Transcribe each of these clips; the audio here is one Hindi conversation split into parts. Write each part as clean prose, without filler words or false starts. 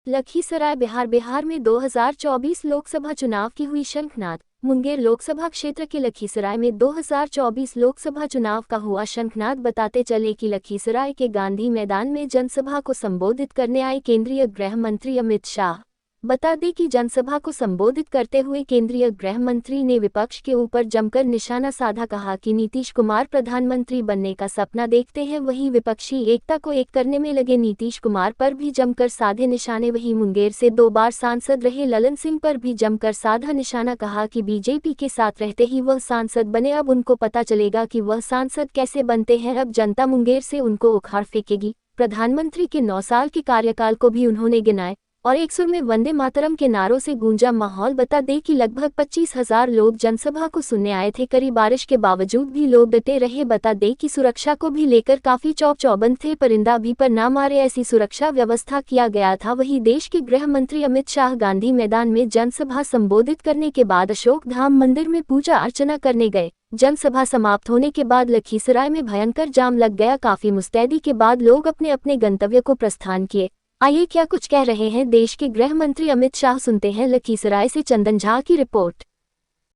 लखीसराय बिहार में 2024 लोकसभा चुनाव की हुई शंखनाद। मुंगेर लोकसभा क्षेत्र के लखीसराय में 2024 लोकसभा चुनाव का हुआ शंखनाद। बताते चले कि लखीसराय के गांधी मैदान में जनसभा को संबोधित करने आए केंद्रीय गृह मंत्री अमित शाह। बता दें कि जनसभा को संबोधित करते हुए केंद्रीय गृह मंत्री ने विपक्ष के ऊपर जमकर निशाना साधा। कहा कि नीतीश कुमार प्रधानमंत्री बनने का सपना देखते हैं, वहीं विपक्षी एकता को एक करने में लगे नीतीश कुमार पर भी जमकर साधे निशाने। वहीं मुंगेर से 2 बार सांसद रहे ललन सिंह पर भी जमकर साधा निशाना। कहा कि बीजेपी के साथ रहते ही वह सांसद बने, अब उनको पता चलेगा कि वह सांसद कैसे बनते हैं। अब जनता मुंगेर से उनको उखाड़ फेंकेगी। प्रधानमंत्री के 9 साल के कार्यकाल को भी उन्होंने गिनाए और एक सुर में वंदे मातरम के नारों से गूंजा माहौल। बता दें कि लगभग 25,000 लोग जनसभा को सुनने आए थे। कड़ी बारिश के बावजूद भी लोग डटे रहे। बता दें कि सुरक्षा को भी लेकर काफी चौबंद थे, परिंदा भी पर ना मारे ऐसी सुरक्षा व्यवस्था किया गया था। वहीं देश के गृह मंत्री अमित शाह गांधी मैदान में जनसभा संबोधित करने के बाद अशोक धाम मंदिर में पूजा अर्चना करने गए। जनसभा समाप्त होने के बाद लखीसराय में भयंकर जाम लग गया। काफी मुस्तैदी के बाद लोग अपने अपने गंतव्य को प्रस्थान किए। आइए क्या कुछ कह रहे हैं देश के गृह मंत्री अमित शाह, सुनते हैं। लखीसराय से चंदन झा की रिपोर्ट।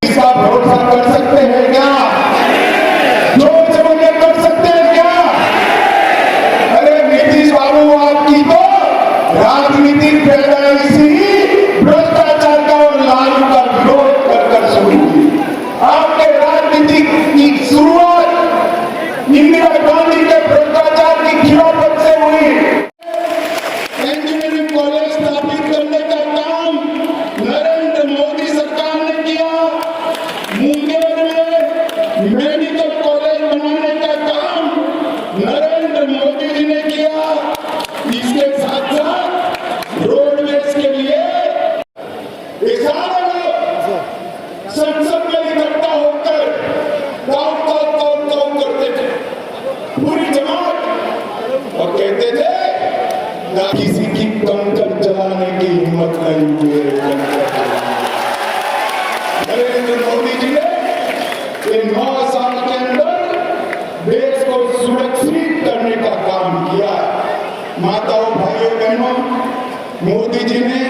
भरोसा कर सकते हैं क्या? जोर से मुझे कर सकते हैं क्या? अरे नीतीश बाबू, आपकी तो राजनीतिक पैदाइशी भ्रष्टाचार का और लालू का विरोध कर शुरू हुई। आपके राजनीति की शुरुआत इंदिरा गांधी के भ्रष्टाचार की खिलाफत से हुई। इंजीनियरिंग कॉलेज स्थापित करने का काम नरेंद्र मोदी सरकार ने किया। मुंगेर में मेडिकल कॉलेज बनाने का काम नरेंद्र मोदी जी ने किया। इसके साथ साथ रोडवेज के लिए सारे लोग संसद में इकट्ठा होकर गाँव करते थे, पूरी जमात, और कहते थे किसी की कंकर चलाने की हिम्मत नहीं हुई। नरेंद्र मोदी जी ने 9 साल के अंदर देश को सुरक्षित करने का काम किया। माताओं, भाइयों, बहनों, मोदी जी ने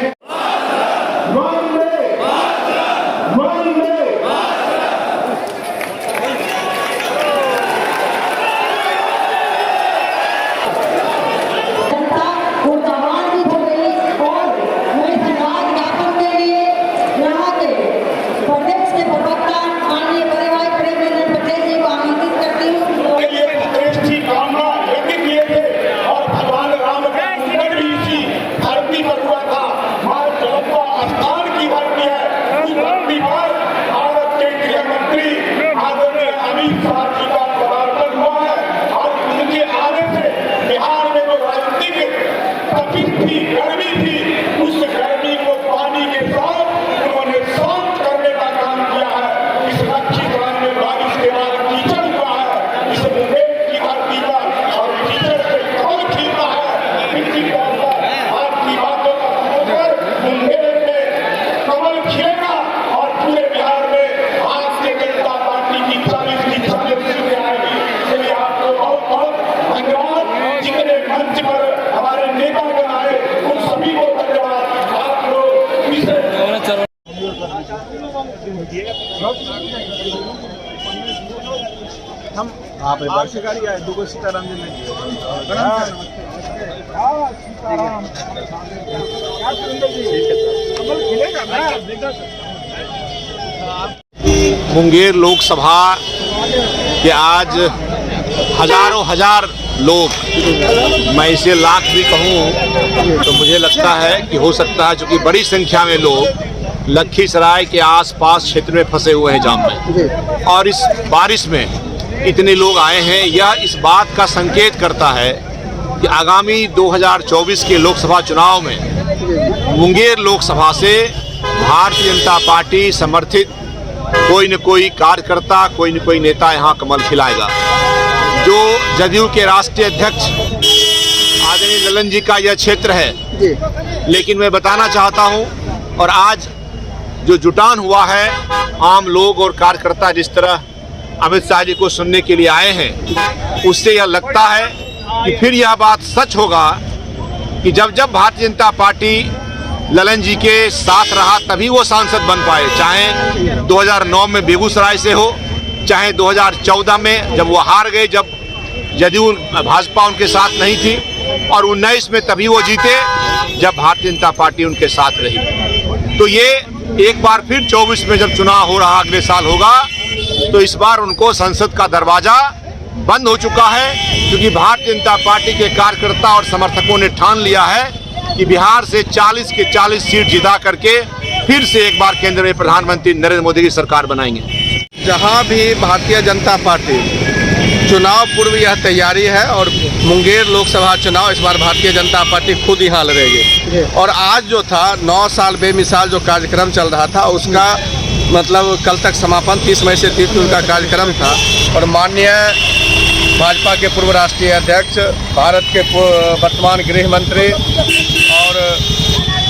हम आप गाड़ी आए दुगो सीताराम जी मुंगेर लोकसभा के आज हजारों हजार लोग, मैं इसे लाख भी कहूँ तो मुझे लगता है कि हो सकता है, क्योंकि बड़ी संख्या में लोग लखीसराय के आसपास क्षेत्र में फंसे हुए हैं जाम में, और इस बारिश में इतने लोग आए हैं। यह इस बात का संकेत करता है कि आगामी 2024 के लोकसभा चुनाव में मुंगेर लोकसभा से भारतीय जनता पार्टी समर्थित कोई न कोई कार्यकर्ता, कोई न कोई नेता यहाँ कमल खिलाएगा। जो जदयू के राष्ट्रीय अध्यक्ष आदरणीय ललन जी का यह क्षेत्र है, लेकिन मैं बताना चाहता हूँ, और आज जो जुटान हुआ है आम लोग और कार्यकर्ता जिस तरह अमित शाह जी को सुनने के लिए आए हैं, उससे यह लगता है कि फिर यह बात सच होगा कि जब जब भारतीय जनता पार्टी ललन जी के साथ रहा तभी वो सांसद बन पाए, चाहे 2009 में बेगूसराय से हो, चाहे 2014 में जब वो हार गए, जब जदयू भाजपा उनके साथ नहीं थी, और 19 में तभी वो जीते जब भारतीय जनता पार्टी उनके साथ रही। तो ये एक बार फिर 24 में जब चुनाव हो रहा अगले साल होगा, तो इस बार उनको संसद का दरवाजा बंद हो चुका है, क्योंकि भारतीय जनता पार्टी के कार्यकर्ता और समर्थकों ने ठान लिया है कि बिहार से 40 के 40 सीट जिता करके फिर से एक बार केंद्र में प्रधानमंत्री नरेंद्र मोदी की सरकार बनाएंगे। जहां भी भारतीय जनता पार्टी चुनाव पूर्व यह तैयारी है, और मुंगेर लोकसभा चुनाव इस बार भारतीय जनता पार्टी खुद यहाँ लड़ेगी। और आज जो था 9 साल बेमिसाल जो कार्यक्रम चल रहा था, उसका मतलब कल तक समापन 30 मई से 30 जून का कार्यक्रम था। और माननीय भाजपा के पूर्व राष्ट्रीय अध्यक्ष, भारत के वर्तमान गृह मंत्री और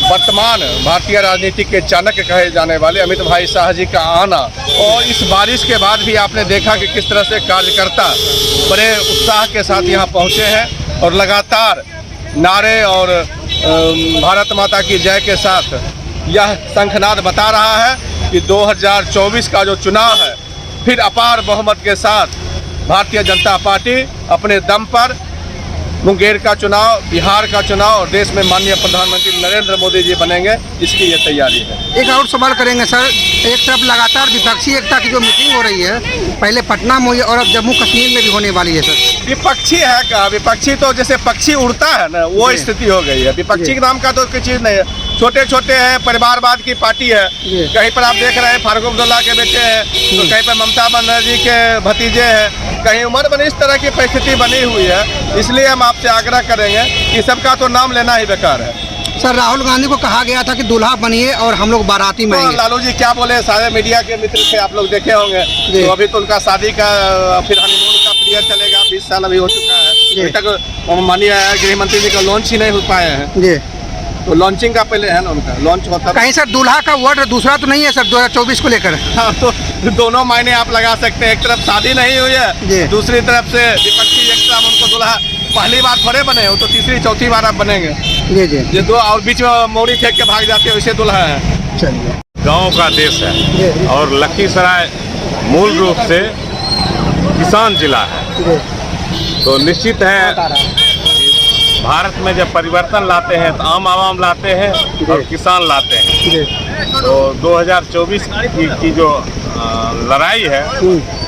वर्तमान भारतीय राजनीति के चाणक्य कहे जाने वाले अमित भाई शाह जी का आना, और इस बारिश के बाद भी आपने देखा कि किस तरह से कार्यकर्ता बड़े उत्साह के साथ यहाँ पहुँचे हैं, और लगातार नारे और भारत माता की जय के साथ यह शंखनाद बता रहा है कि 2024 का जो चुनाव है, फिर अपार बहुमत के साथ भारतीय जनता पार्टी अपने दम पर मुंगेर का चुनाव, बिहार का चुनाव और देश में माननीय प्रधानमंत्री नरेंद्र मोदी जी बनेंगे, इसकी ये तैयारी है। एक और सवाल करेंगे सर, एक तरफ लगातार विपक्षी एकता की जो मीटिंग हो रही है, पहले पटना में हुई और अब जम्मू कश्मीर में भी होने वाली है सर। विपक्षी है क्या? विपक्षी तो जैसे पक्षी उड़ता है ना, वो स्थिति हो गई है। विपक्षी के नाम का तो कोई चीज़ नहीं है, छोटे छोटे हैं, परिवारवाद की पार्टी है। कहीं पर आप देख रहे हैं फारूक अब्दुल्ला के बेटे हैं, तो कहीं पर ममता बनर्जी के भतीजे हैं, कहीं उमर बनी, इस तरह की परिस्थिति बनी हुई है। इसलिए हम आपसे आग्रह करेंगे कि सबका तो नाम लेना ही बेकार है। सर, राहुल गांधी को कहा गया था कि दूल्हा बनिए और हम लोग बाराती में आएंगे। लालू जी क्या बोले, सारे मीडिया के मित्र से आप लोग देखे होंगे, तो अभी तो उनका शादी का फिर हनीमून का पीरियड चलेगा, 20 साल अभी हो चुका है, अभी तक माननीय गृह मंत्री जी का लॉन्च ही नहीं हो पाए हैं जी। तो लॉन्चिंग का पहले है ना, उनका लॉन्च होता है। कहीं सर दूल्हा का वर्ड दूसरा तो नहीं है सर 2024 को लेकर? हाँ, तो दोनों मायने आप लगा सकते हैं। एक तरफ शादी नहीं हुई है, दूसरी तरफ से विपक्षी एकता, उनको दूल्हा पहली बार थोड़े बने हो, तो तीसरी चौथी बार आप बनेंगे जी जी। ये दो, और बीच में मौड़ी फेंक के भाग जाते हैं, वैसे दूल्हा है। चलिए, गांव का देश है और लखीसराय मूल रूप से किसान जिला है, तो निश्चित है भारत में जब परिवर्तन लाते हैं तो आम आवाम लाते हैं और किसान लाते हैं। तो 2024 की जो लड़ाई है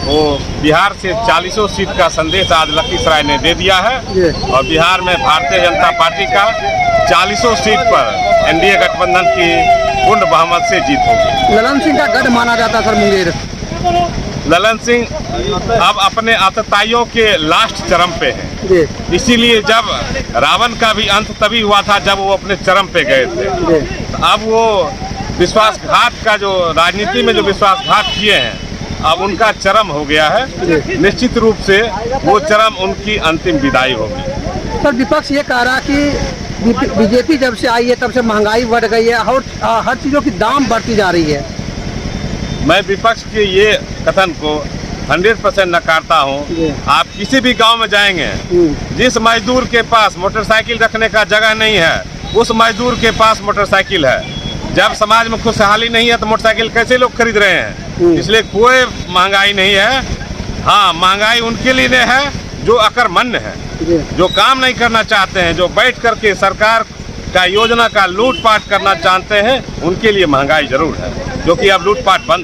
वो बिहार से 40 सीट का संदेश आज लखीसराय ने दे दिया है, और बिहार में भारतीय जनता पार्टी का 40 सीट पर एनडीए गठबंधन की पूर्ण बहुमत से जीत होगी। ललन सिंह का गढ़ माना जाता सर मुंगेर। ललन सिंह अब अपने आतताइयों के लास्ट चरम पे है, इसीलिए जब रावण का भी अंत तभी हुआ था जब वो अपने चरम पे गए थे। तो अब वो विश्वासघात का जो राजनीति में जो विश्वासघात किए हैं, अब उनका चरम हो गया है। निश्चित रूप से वो चरम उनकी अंतिम विदाई होगी। सर, विपक्ष ये कह रहा कि बीजेपी जब से आई है तब से महंगाई बढ़ गई है और हर चीज़ों की दाम बढ़ती जा रही है। मैं विपक्ष के ये कथन को 100% नकारता हूँ। आप किसी भी गांव में जाएंगे, जिस मजदूर के पास मोटरसाइकिल रखने का जगह नहीं है, उस मजदूर के पास मोटरसाइकिल है। जब समाज में खुशहाली नहीं है तो मोटरसाइकिल कैसे लोग खरीद रहे हैं? इसलिए कोई महंगाई नहीं है। हाँ, महंगाई उनके लिए है जो अकर्मण्य है, जो काम नहीं करना चाहते हैं, जो बैठ करके सरकार का योजना का लूटपाट करना चाहते हैं, उनके लिए महंगाई जरूर है, जो कि अब लूटपाट बंद